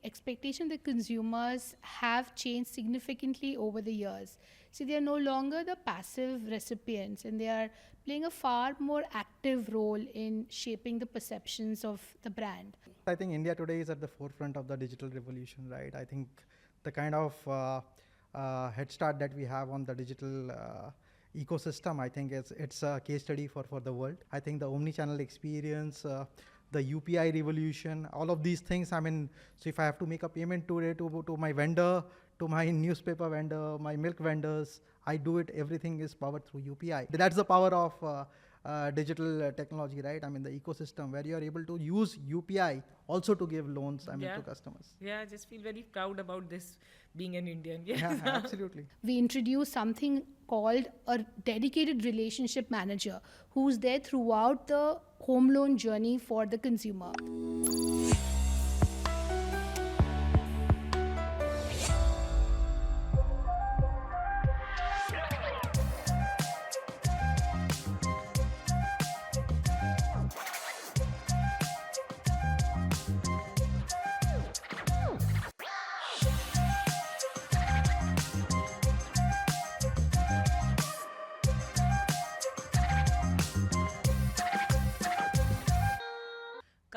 expectation that consumers have changed significantly over the years. So they are no longer the passive recipients, and they are playing a far more active role in shaping the perceptions of the brand. I think India today is at the forefront of the digital revolution, right? I think the kind of head start that we have on the digital ecosystem, I think it's a case study for the world. I think the omni-channel experience, the UPI revolution, all of these things. I mean, so if I have to make a payment today to my vendor, to my newspaper vendor, my milk vendors, I do it. Everything is powered through UPI. That's the power of digital technology, right? I mean, the ecosystem where you are able to use UPI also to give loans, to customers. Yeah, I just feel very proud about this being an Indian. Yes. Yeah, absolutely. We introduced something called a dedicated relationship manager who's there throughout the home loan journey for the consumer.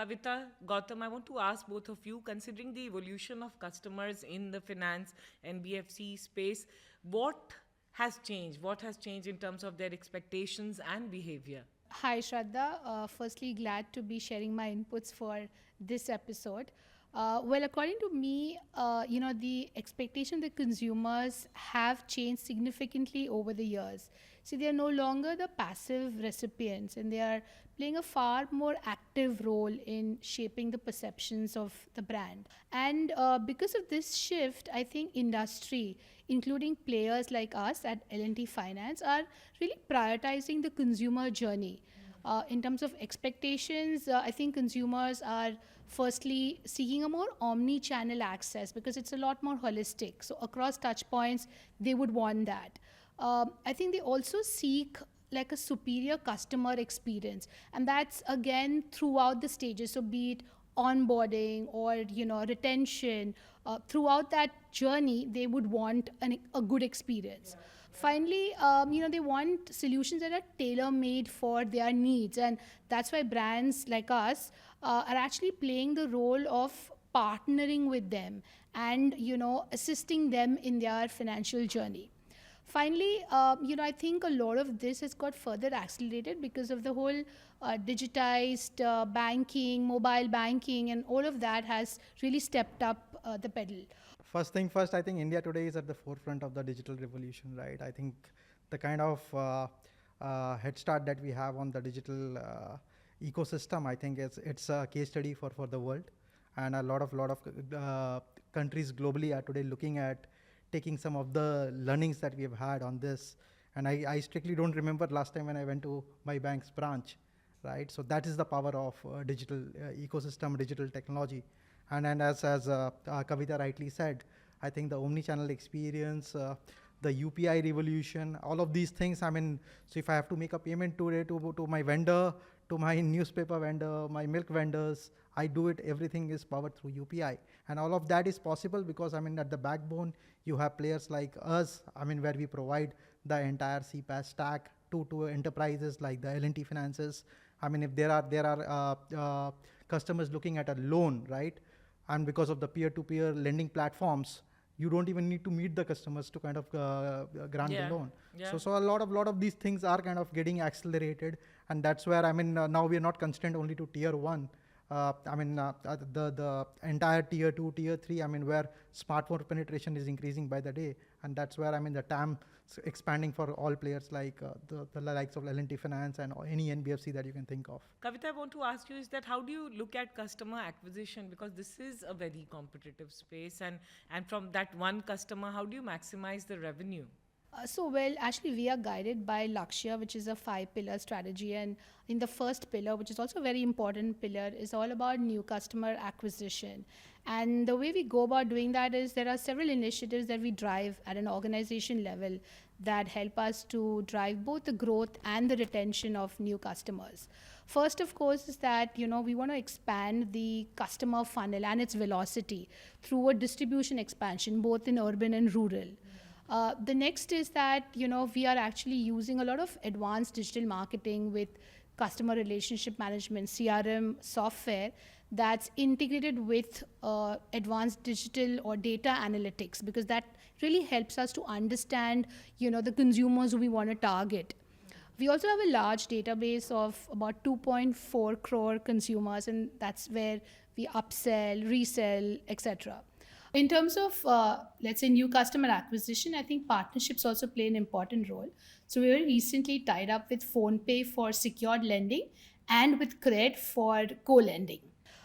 Kavita, Gautam, I want to ask both of you, considering the evolution of customers in the finance NBFC space, what has changed? What has changed in terms of their expectations and behavior? Hi, Shraddha. Firstly, glad to be sharing my inputs for this episode. Well, according to me, the expectation that consumers have changed significantly over the years. See, they are no longer the passive recipients, and they are playing a far more active role in shaping the perceptions of the brand. And because of this shift, I think industry, including players like us at L&T Finance, are really prioritizing the consumer journey. In terms of expectations, I think consumers are firstly seeking a more omni-channel access because it's a lot more holistic. So across touch points, they would want that. I think they also seek like a superior customer experience, and that's again throughout the stages. So be it onboarding or retention, throughout that journey, they would want a good experience. Finally, they want solutions that are tailor-made for their needs, and that's why brands like us are actually playing the role of partnering with them and assisting them in their financial journey. Finally, I think a lot of this has got further accelerated because of the whole digitized banking, mobile banking, and all of that has really stepped up the pedal. First thing first, I think India today is at the forefront of the digital revolution, right? I think the kind of head start that we have on the digital ecosystem, I think it's a case study for the world, and a lot of countries globally are today looking at taking some of the learnings that we have had on this. And I strictly don't remember last time when I went to my bank's branch, right? So that is the power of digital ecosystem, digital technology. And as Kavita rightly said, I think the omni-channel experience, the UPI revolution, all of these things. I mean, so if I have to make a payment today to my vendor, to my newspaper vendor, my milk vendors, I do it. Everything is powered through UPI. And all of that is possible because, at the backbone, you have players like us, where we provide the entire CPass stack to enterprises like the L&T Finances. If there are customers looking at a loan, right? And because of the peer-to-peer lending platforms, you don't even need to meet the customers to kind of grant the loan. Yeah. So a lot of these things are kind of getting accelerated, and that's where now we are not constrained only to tier 1. The entire tier 2, tier 3, where smartphone penetration is increasing by the day, and that's where the TAM expanding for all players like the likes of L&T Finance and any NBFC that you can think of. Kavita, I want to ask you is that how do you look at customer acquisition, because this is a very competitive space, and from that one customer, how do you maximize the revenue? Actually, we are guided by Lakshya, which is a 5-pillar strategy. And in the first pillar, which is also a very important pillar, is all about new customer acquisition. And the way we go about doing that is there are several initiatives that we drive at an organization level that help us to drive both the growth and the retention of new customers. First, of course, is that, we want to expand the customer funnel and its velocity through a distribution expansion, both in urban and rural. The next is that, we are actually using a lot of advanced digital marketing with customer relationship management, CRM software that's integrated with advanced digital or data analytics, because that really helps us to understand, the consumers who we want to target. We also have a large database of about 2.4 crore consumers, and that's where we upsell, resell, etc. In terms of, let's say, new customer acquisition, I think partnerships also play an important role. So we were recently tied up with PhonePe for secured lending and with Cred for co-lending.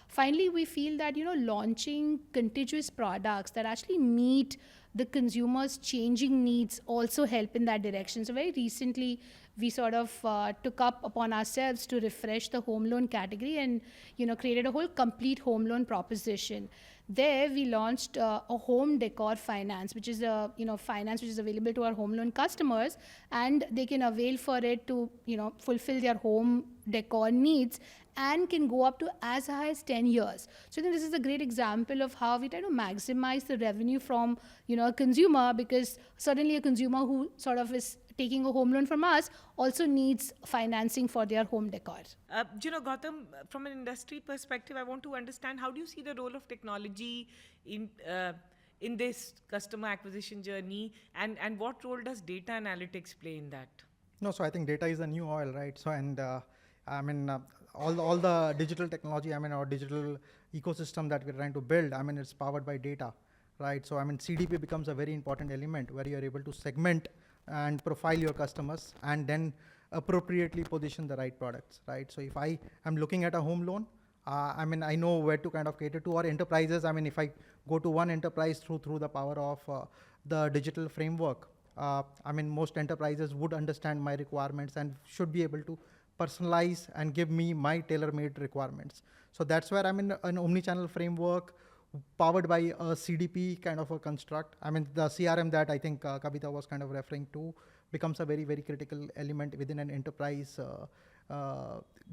Finally, we feel that, launching contiguous products that actually meet the consumer's changing needs also help in that direction. So very recently, we sort of took up upon ourselves to refresh the home loan category and, created a whole complete home loan proposition. There, we launched a home decor finance, which is a finance which is available to our home loan customers, and they can avail for it to fulfill their home decor needs, and can go up to as high as 10 years. So I think this is a great example of how we try to maximize the revenue from a consumer, because certainly a consumer who sort of is taking a home loan from us also needs financing for their home decor. Gautam, from an industry perspective, I want to understand, how do you see the role of technology in this customer acquisition journey, and what role does data analytics play in that? No, so I think data is the new oil, right? So, and all the digital technology, or digital ecosystem that we're trying to build, it's powered by data, right? So, CDP becomes a very important element where you're able to segment and profile your customers and then appropriately position the right products, right? So if I am looking at a home loan, I know where to kind of cater to, or enterprises. If I go to one enterprise through the power of the digital framework, most enterprises would understand my requirements and should be able to personalize and give me my tailor-made requirements. So that's where I'm in an omni-channel framework powered by a CDP kind of a construct. The CRM that I think Kavita was kind of referring to becomes a very, very critical element within an enterprise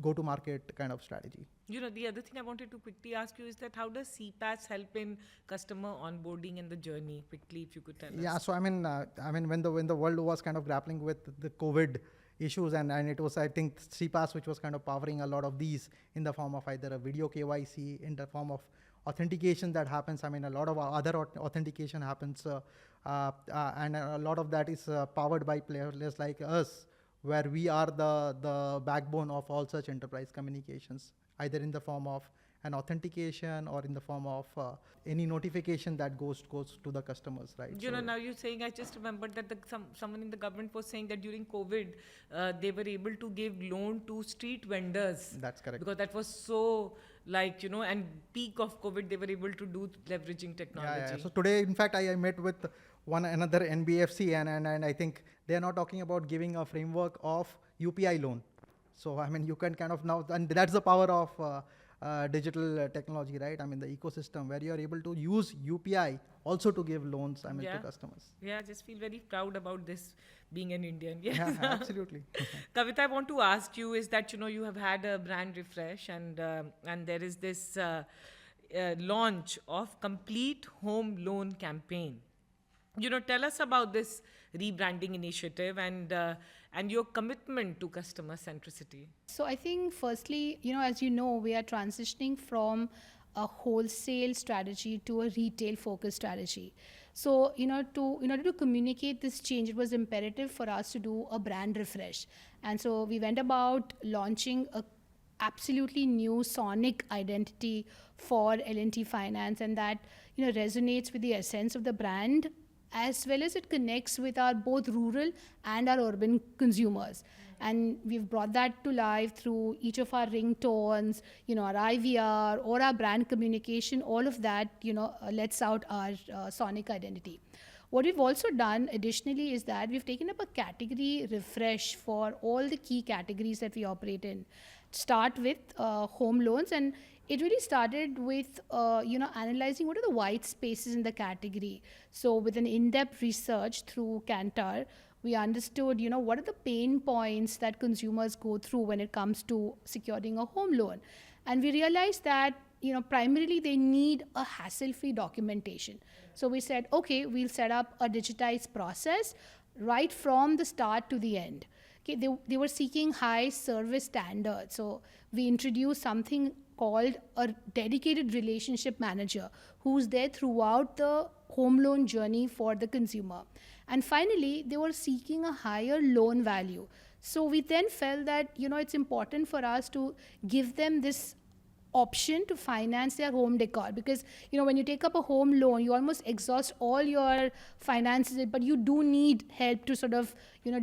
go-to-market kind of strategy. The other thing I wanted to quickly ask you is that how does CPass help in customer onboarding and the journey? Quickly, if you could tell us. Yeah, so when the world was kind of grappling with the COVID issues, and it was, I think, CPass which was kind of powering a lot of these in the form of either a video KYC, in the form of authentication that happens. A lot of other authentication happens, and a lot of that is powered by players like us, where we are the backbone of all such enterprise communications, either in the form of an authentication or in the form of any notification that goes to the customers, right? Now you're saying, I just remembered that someone in the government was saying that during COVID, they were able to give loan to street vendors. That's correct. Because that was so and peak of COVID, they were able to do leveraging technology. Yeah. So today, in fact, I met with another NBFC, and I think they are now talking about giving a framework of UPI loan. So, you can kind of now, and that's the power of digital technology, right? The ecosystem where you are able to use UPI also to give loans, to customers. Yeah, I just feel very proud about this, being an Indian. Yes. Yeah, absolutely. Kavita, I want to ask you is that, you have had a brand refresh, and there is this launch of complete home loan campaign. Tell us about this rebranding initiative and your commitment to customer centricity. So I think firstly, as you know, we are transitioning from a wholesale strategy to a retail focused strategy. So, in order to communicate this change, it was imperative for us to do a brand refresh. And so we went about launching a absolutely new sonic identity for L&T Finance, and that resonates with the essence of the brand, as well as it connects with our both rural and our urban consumers. And we've brought that to life through each of our ringtones, our IVR or our brand communication. All of that, lets out our sonic identity. What we've also done additionally is that we've taken up a category refresh for all the key categories that we operate in. Start with home loans, and it really started with analyzing what are the white spaces in the category. So with an in-depth research through Kantar, We understood, what are the pain points that consumers go through when it comes to securing a home loan. And we realized that, primarily they need a hassle-free documentation. So we said, okay, we'll set up a digitized process right from the start to the end. Okay, they were seeking high service standards. So we introduced something called a dedicated relationship manager who's there throughout the home loan journey for the consumer. And finally, they were seeking a higher loan value. So we then felt that, it's important for us to give them this option to finance their home decor, because when you take up a home loan, you almost exhaust all your finances, but you do need help to sort of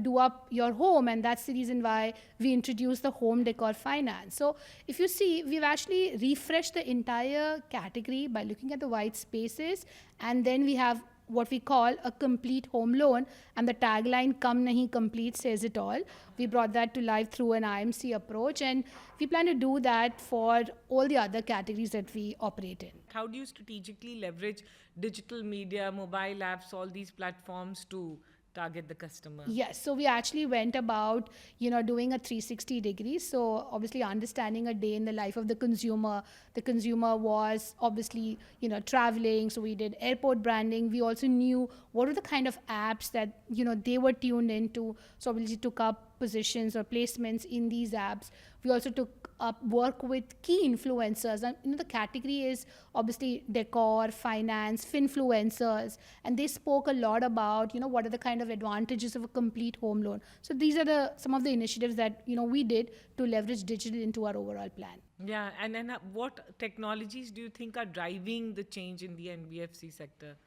do up your home, and that's the reason why we introduced the home decor finance. So if you see, we've actually refreshed the entire category by looking at the white spaces, and then we have what we call a complete home loan, and the tagline "Kam nahi complete" says it all. We brought that to life through an IMC approach, and we plan to do that for all the other categories that we operate in. How do you strategically leverage digital media, mobile apps, all these platforms to target the customer? Yes, so we actually went about, doing a 360 degrees. So obviously understanding a day in the life of the consumer. The consumer was obviously, traveling. So we did airport branding. We also knew what were the kind of apps that, they were tuned into. So obviously took up positions or placements in these apps. We also took up work with key influencers, and the category is obviously decor, finance, finfluencers, and they spoke a lot about what are the kind of advantages of a complete home loan. So these are some of the initiatives that we did to leverage digital into our overall plan. Yeah, and then what technologies do you think are driving the change in the NBFC sector?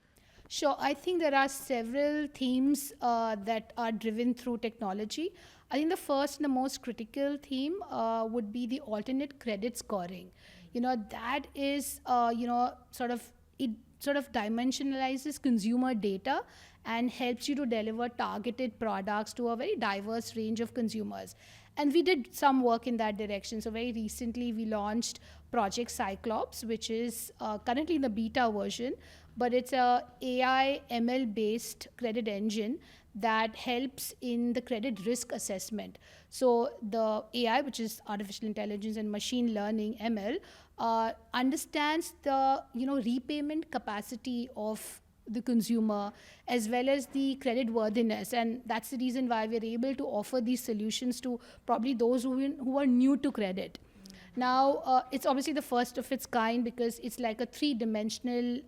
Sure, I think there are several themes that are driven through technology. I think the first and the most critical theme would be the alternate credit scoring. That is, it sort of dimensionalizes consumer data and helps you to deliver targeted products to a very diverse range of consumers. And we did some work in that direction. So very recently, we launched Project Cyclops, which is currently in the beta version, but it's a AI ML based credit engine that helps in the credit risk assessment. So the AI, which is artificial intelligence and machine learning ML, understands the repayment capacity of the consumer as well as the credit worthiness, and that's the reason why we're able to offer these solutions to probably those who are new to credit. Now, it's obviously the first of its kind because it's like a three-dimensional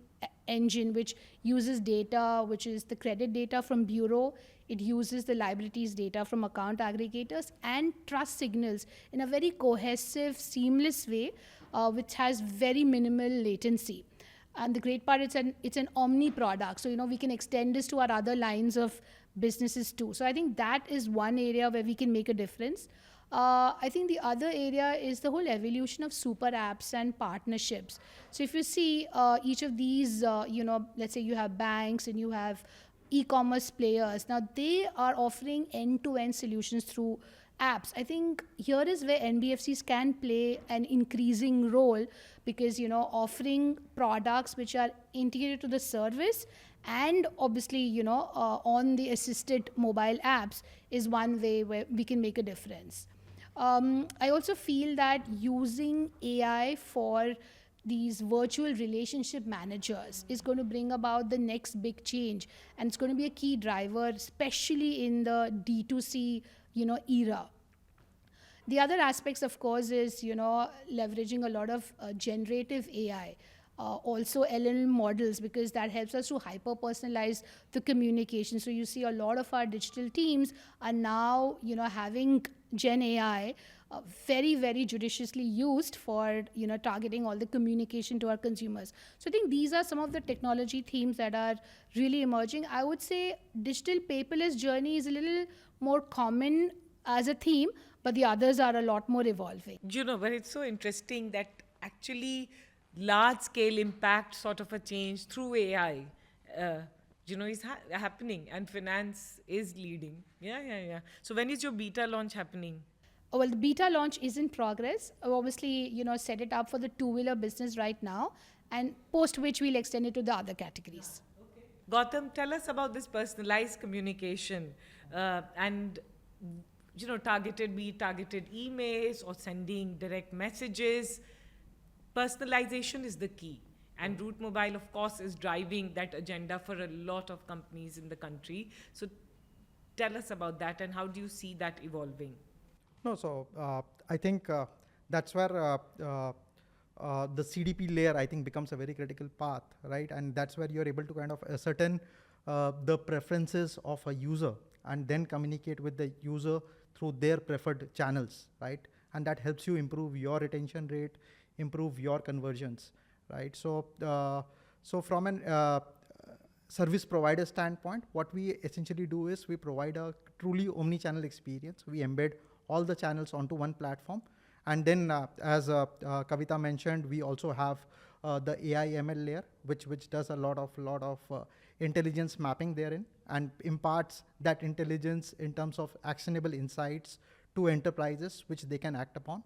engine which uses data, which is the credit data from bureau. It uses the liabilities data from account aggregators and trust signals in a very cohesive, seamless way, which has very minimal latency. And the great part, it's an omni product. So, we can extend this to our other lines of businesses too. So I think that is one area where we can make a difference. I think the other area is the whole evolution of super apps and partnerships. So if you see each of these, let's say you have banks and you have e-commerce players. Now they are offering end-to-end solutions through apps. I think here is where NBFCs can play an increasing role because, offering products which are integrated to the service and obviously, on the assisted mobile apps is one way where we can make a difference. I also feel that using AI for these virtual relationship managers is going to bring about the next big change, and it's going to be a key driver, especially in the D2C, era. The other aspects, of course, is, leveraging a lot of generative AI. Also LLM models, because that helps us to hyper personalize the communication. So you see a lot of our digital teams are now having Gen AI very, very judiciously used for targeting all the communication to our consumers. So I think these are some of the technology themes that are really emerging. I would say digital paperless journey is a little more common as a theme, but the others are a lot more evolving. But it's so interesting that actually large scale impact sort of a change through AI, is happening, and finance is leading. Yeah. So when is your beta launch happening? Well, the beta launch is in progress. Obviously, set it up for the two-wheeler business right now, and post which we'll extend it to the other categories. Gautam, tell us about this personalized communication and targeted emails or sending direct messages. Personalization is the key. And Route Mobile, of course, is driving that agenda for a lot of companies in the country. So tell us about that and how do you see that evolving? No, so I think that's where the CDP layer, I think, becomes a very critical path, right? And that's where you're able to kind of ascertain the preferences of a user and then communicate with the user through their preferred channels, right? And that helps you improve your retention rate, improve your conversions, right? So from an service provider standpoint, what we essentially do is we provide a truly omni-channel experience. We embed all the channels onto one platform. And then as Kavita mentioned, we also have the AI ML layer, which does a lot of intelligence mapping therein and imparts that intelligence in terms of actionable insights to enterprises, which they can act upon.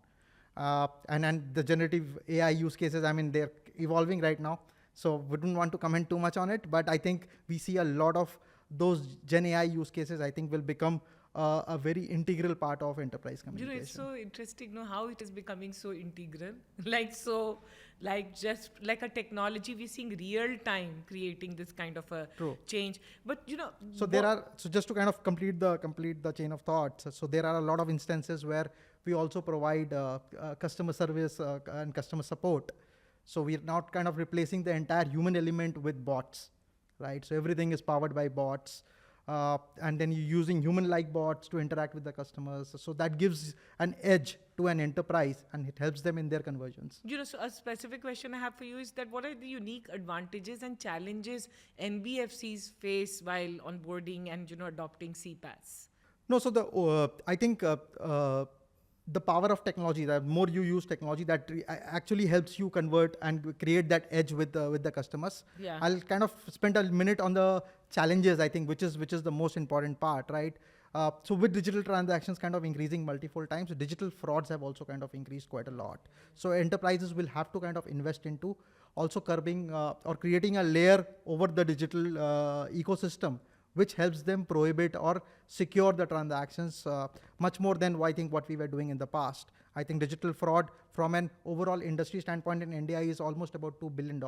And the generative AI use cases, I mean, they're evolving right now. So wouldn't want to comment too much on it, but I think we see a lot of those Gen AI use cases, I think will become a very integral part of enterprise communication. It's so interesting, how it is becoming so integral. Just like a technology, we're seeing real time creating this kind of a change. But so just to kind of complete the chain of thoughts. So there are a lot of instances where we also provide customer service and customer support. So we're not kind of replacing the entire human element with bots, right? So everything is powered by bots. And then you're using human-like bots to interact with the customers. So that gives an edge to an enterprise and it helps them in their conversions. So a specific question I have for you is that what are the unique advantages and challenges NBFCs face while onboarding and, adopting CPass? No, so I think the power of technology, the more you use technology, that actually helps you convert and create that edge with the customers. Yeah. I'll kind of spend a minute on the challenges, I think, which is the most important part, right? So with digital transactions kind of increasing multiple times, digital frauds have also kind of increased quite a lot. So enterprises will have to kind of invest into also curbing or creating a layer over the digital ecosystem, which helps them prohibit or secure the transactions much more than I think what we were doing in the past. I think digital fraud from an overall industry standpoint in India is almost about $2 billion,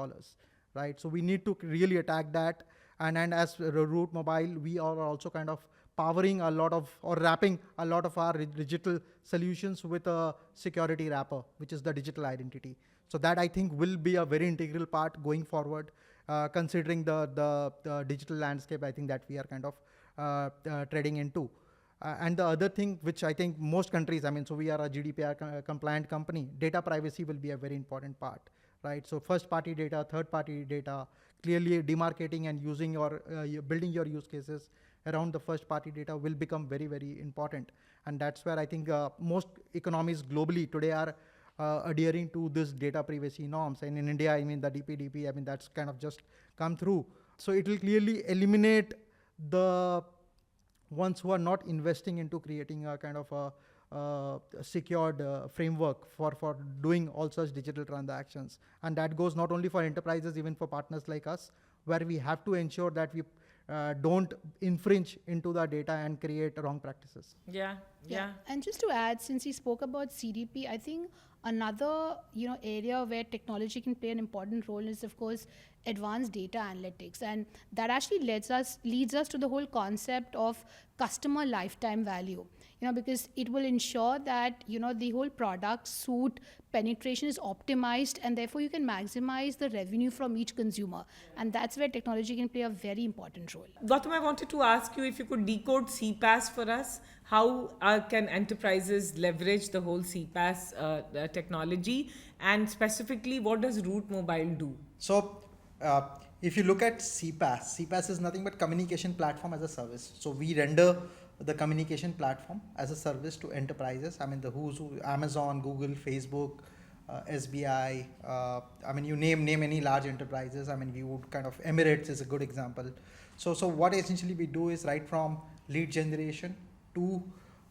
right? So we need to really attack that. And as Route Mobile, we are also kind of powering a lot of or wrapping a lot of our digital solutions with a security wrapper, which is the digital identity. So that I think will be a very integral part going forward. Considering the digital landscape, I think that we are kind of treading into. And the other thing, which I think most countries, I mean, so we are a GDPR compliant company, data privacy will be a very important part, right? So first party data, third party data, clearly demarcating and using or building your use cases around the first party data will become very, very important. And that's where I think most economies globally today are adhering to this data privacy norms. And in India, I mean, the DPDP, I mean, that's kind of just come through. So it will clearly eliminate the ones who are not investing into creating a kind of a secured framework for doing all such digital transactions. And that goes not only for enterprises, even for partners like us, where we have to ensure that we don't infringe into the data and create wrong practices. Yeah. And just to add, since you spoke about CDP, I think another area where technology can play an important role is, of course, advanced data analytics, and that actually leads us to the whole concept of customer lifetime value. Because it will ensure that the whole product suite penetration is optimized, and therefore you can maximize the revenue from each consumer, and that's where technology can play a very important role. Gautam, I wanted to ask you if you could decode CPass for us. How can enterprises leverage the whole CPass technology, and specifically what does Route Mobile do? So if you look at CPass is nothing but communication platform as a service. So we render the communication platform as a service to enterprises. I mean, the who's who, Amazon, Google, Facebook, SBI, I mean, you name any large enterprises. I mean, we would kind of, Emirates is a good example. So what essentially we do is right from lead generation to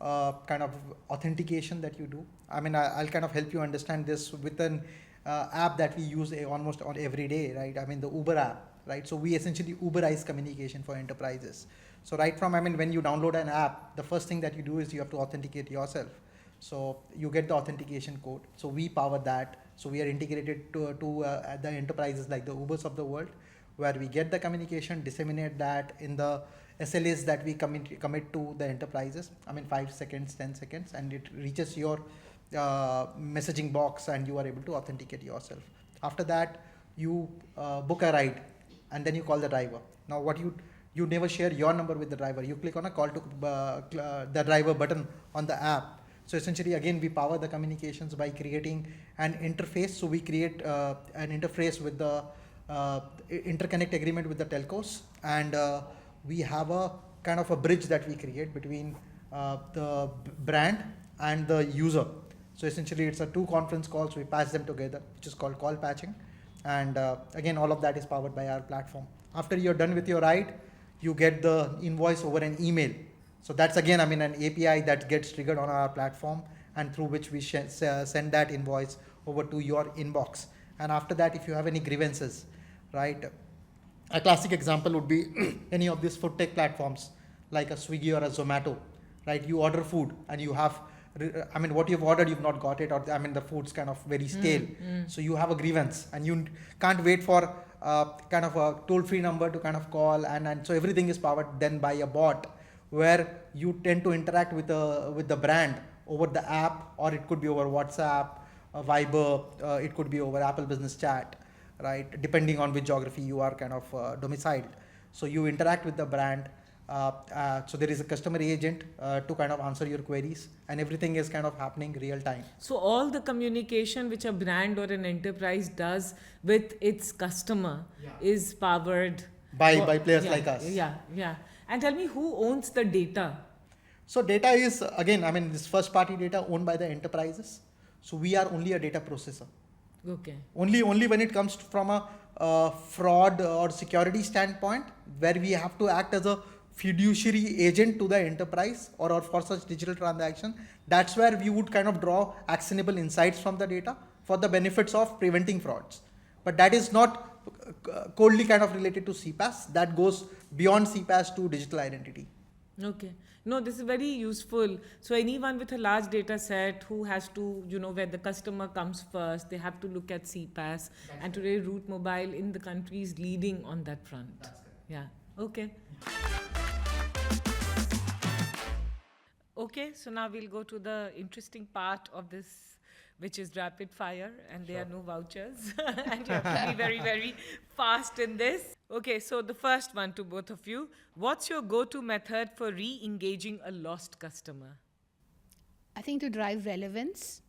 kind of authentication that you do. I mean, I'll kind of help you understand this with an app that we use almost on every day, right? I mean, the Uber app. right? So we essentially Uberize communication for enterprises. So right from, when you download an app, the first thing that you do is you have to authenticate yourself. So you get the authentication code. So we power that. So we are integrated to the enterprises like the Ubers of the world, where we get the communication, disseminate that in the SLAs that we commit to the enterprises. 5 seconds, 10 seconds, and it reaches your messaging box, and you are able to authenticate yourself. After that, you book a ride, and then you call the driver. Now, what you never share your number with the driver. You click on a call to the driver button on the app. So essentially, again, we power the communications by creating an interface. So we create an interface with the interconnect agreement with the telcos, and we have a kind of a bridge that we create between the brand and the user. So essentially, it's a 2 conference calls. We patch them together, which is called call patching. And again, all of that is powered by our platform. After you're done with your ride, you get the invoice over an email. So that's again, an API that gets triggered on our platform, and through which we send that invoice over to your inbox. And after that, if you have any grievances, right? A classic example would be any of these food tech platforms like a Swiggy or a Zomato, right? You order food and you have, what you've ordered, you've not got it, or the food's kind of very stale. So you have a grievance, and you can't wait for kind of a toll-free number to kind of call, and so everything is powered then by a bot, where you tend to interact with the brand over the app, or it could be over WhatsApp, Viber, it could be over Apple Business Chat, right? Depending on which geography you are kind of domiciled. So you interact with the brand. So there is a customer agent to kind of answer your queries, and everything is kind of happening real time. So all the communication which a brand or an enterprise does with its customer is powered By players like us. Yeah. And tell me, who owns the data? So data is, again, this first party data owned by the enterprises. So we are only a data processor. Okay. Only when it comes from a fraud or security standpoint, where we have to act as a fiduciary agent to the enterprise or for such digital transaction. That's where we would kind of draw actionable insights from the data for the benefits of preventing frauds. But that is not coldly kind of related to CPass. That goes beyond CPass to digital identity. Okay. No, this is very useful. So anyone with a large data set who has to, where the customer comes first, they have to look at CPass. And today Root Mobile in the country is leading on that front. That's correct. Yeah. Okay. Okay, so now we'll go to the interesting part of this, which is rapid fire, and there are no vouchers. And you have to be very, very fast in this. Okay, so the first one to both of you. What's your go-to method for re-engaging a lost customer? I think to drive relevance.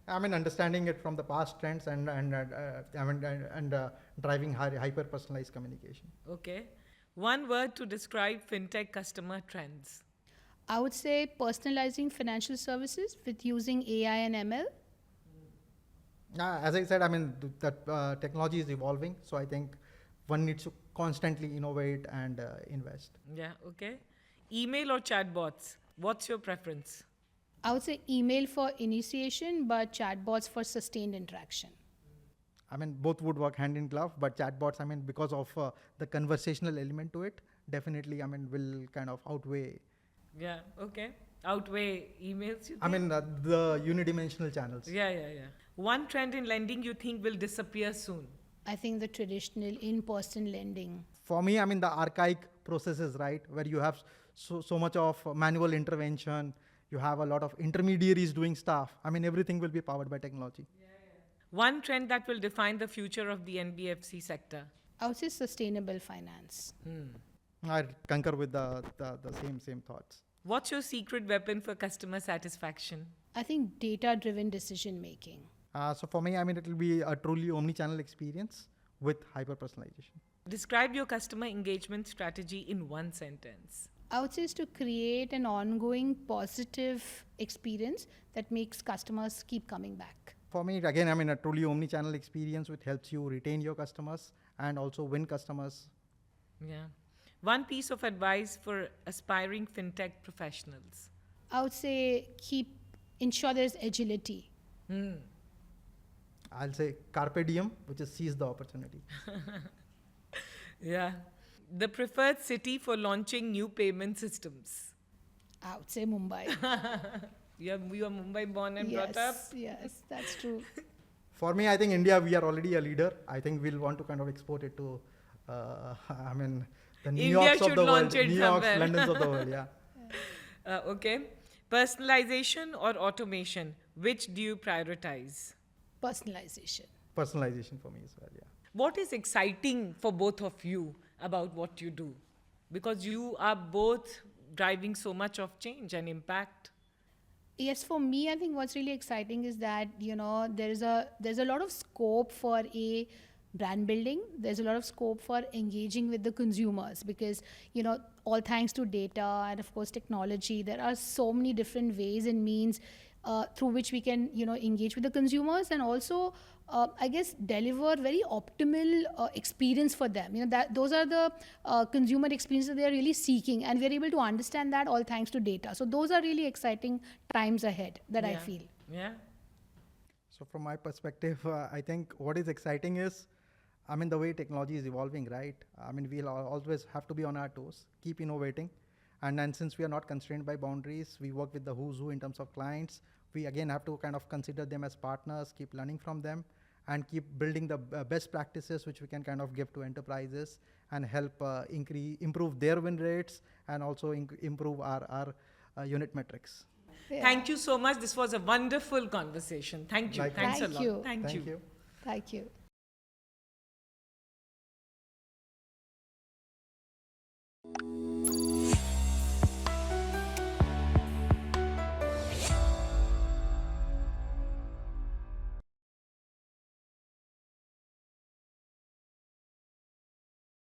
Understanding it from the past trends and driving hyper personalized communication. Okay. One word to describe fintech customer trends. I would say personalizing financial services with using AI and ML. As I said, that technology is evolving. So I think one needs to constantly innovate and invest. Yeah, okay. Email or chatbots? What's your preference? I would say email for initiation, but chatbots for sustained interaction. Both would work hand in glove, but chatbots, because of the conversational element to it, definitely, will kind of outweigh. Yeah, okay. Outweigh emails, you think? The unidimensional channels. Yeah. One trend in lending you think will disappear soon? I think the traditional in-person lending. For me, the archaic processes, right, where you have so much of manual intervention, you have a lot of intermediaries doing stuff. Everything will be powered by technology. One trend that will define the future of the NBFC sector? I would say sustainable finance. I concur with the same thoughts. What's your secret weapon for customer satisfaction? I think data-driven decision making. So for me, it will be a truly omni-channel experience with hyper-personalization. Describe your customer engagement strategy in one sentence. I would say is to create an ongoing positive experience that makes customers keep coming back. For me, again, a truly omni-channel experience which helps you retain your customers and also win customers. Yeah. One piece of advice for aspiring fintech professionals. I would say ensure there's agility. I'll say carpe diem, which is seize the opportunity. Yeah. The preferred city for launching new payment systems. I would say Mumbai. You are Mumbai born and brought up. Yes, that's true. For me, I think India, we are already a leader. I think we'll want to kind of export it to, I mean, the New India Yorks of should the world, launch it New Yorks, somewhere. Londons of the world, yeah. Okay. Personalization or automation? Which do you prioritize? Personalization. Personalization for me as well, yeah. What is exciting for both of you about what you do? Because you are both driving so much of change and impact. Yes, for me, I think what's really exciting is that there's a lot of scope for a brand building. There's a lot of scope for engaging with the consumers because all thanks to data and of course technology, there are so many different ways and means through which we can engage with the consumers and also I guess deliver very optimal experience for them. That those are the consumer experiences they are really seeking, and we are able to understand that all thanks to data. So those are really exciting times ahead that I feel. Yeah. So from my perspective, I think what is exciting is, I mean, the way technology is evolving, right? I mean, we'll always have to be on our toes, keep innovating. And then since we are not constrained by boundaries, we work with the who's who in terms of clients. We again have to kind of consider them as partners, keep learning from them, and keep building the best practices which we can kind of give to enterprises and help improve their win rates and also improve our unit metrics. Yeah. Thank you so much. This was a wonderful conversation. Thank you. Likewise. Thanks a Thank lot. you. Thank you. Thank you. Thank you.